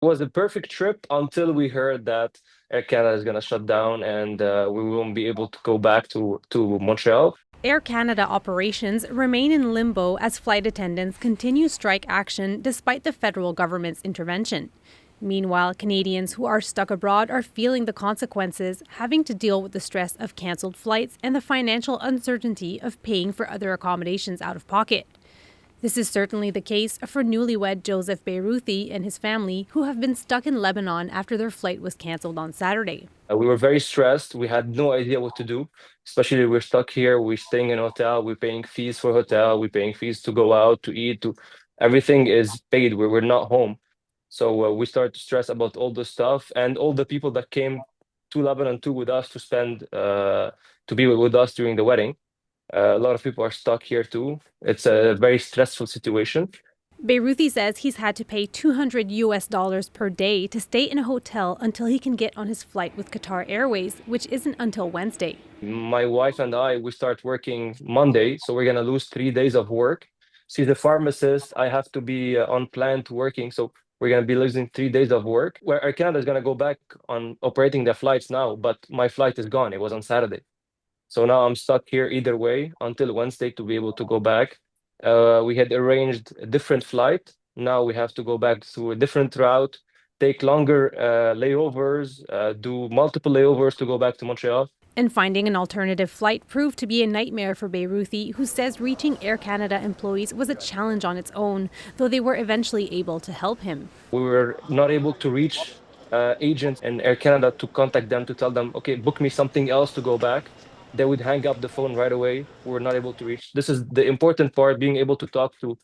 It was a perfect trip until we heard that Air Canada is going to shut down and we won't be able to go back to Montreal. Air Canada operations remain in limbo as flight attendants continue strike action despite the federal government's intervention. Meanwhile, Canadians who are stuck abroad are feeling the consequences, having to deal with the stress of cancelled flights and the financial uncertainty of paying for other accommodations out of pocket. This is certainly the case for newlywed Joseph Beyrouthy and his family, who have been stuck in Lebanon after their flight was cancelled on Saturday. We were very stressed. We had no idea what to do, especially we're stuck here. We're staying in a hotel. We're paying fees for hotel. We're paying fees to go out to eat. To everything is paid. We're not home. So we started to stress about all the stuff and all the people that came to Lebanon too with us to spend to be with us during the wedding. A lot of people are stuck here too. It's a very stressful situation. Beyrouthi says he's had to pay $200 per day to stay in a hotel until he can get on his flight with Qatar Airways, which isn't until Wednesday. My wife and I, we start working Monday, so we're gonna lose 3 days of work. She's a pharmacist. I have to be on plant working, so we're gonna be losing 3 days of work. Where Air Canada is gonna go back on operating their flights now, but my flight is gone. It was on Saturday. So now I'm stuck here either way until Wednesday to be able to go back. We had arranged a different flight. Now we have to go back through a different route, take longer layovers, do multiple layovers to go back to Montreal. And finding an alternative flight proved to be a nightmare for Beyrouthi, who says reaching Air Canada employees was a challenge on its own, though they were eventually able to help him. We were not able to reach agents in Air Canada to contact them to tell them, okay, book me something else to go back. They would hang up the phone right away. We were not able to reach. This is the important part, being able to talk to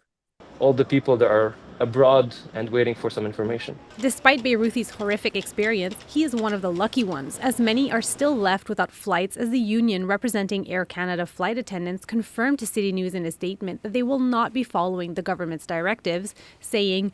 all the people that are abroad and waiting for some information. Despite Beyrouthi's horrific experience, he is one of the lucky ones, as many are still left without flights, as the union representing Air Canada flight attendants confirmed to City News in a statement that they will not be following the government's directives, saying,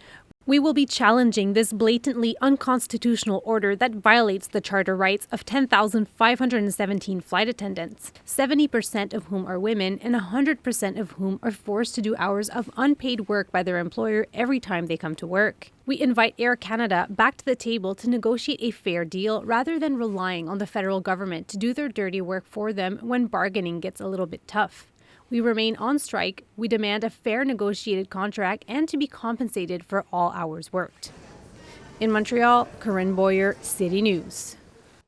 "We will be challenging this blatantly unconstitutional order that violates the charter rights of 10,517 flight attendants, 70% of whom are women and 100% of whom are forced to do hours of unpaid work by their employer every time they come to work. We invite Air Canada back to the table to negotiate a fair deal rather than relying on the federal government to do their dirty work for them when bargaining gets a little bit tough. We remain on strike. We demand a fair negotiated contract and to be compensated for all hours worked." In Montreal, Corinne Boyer, City News.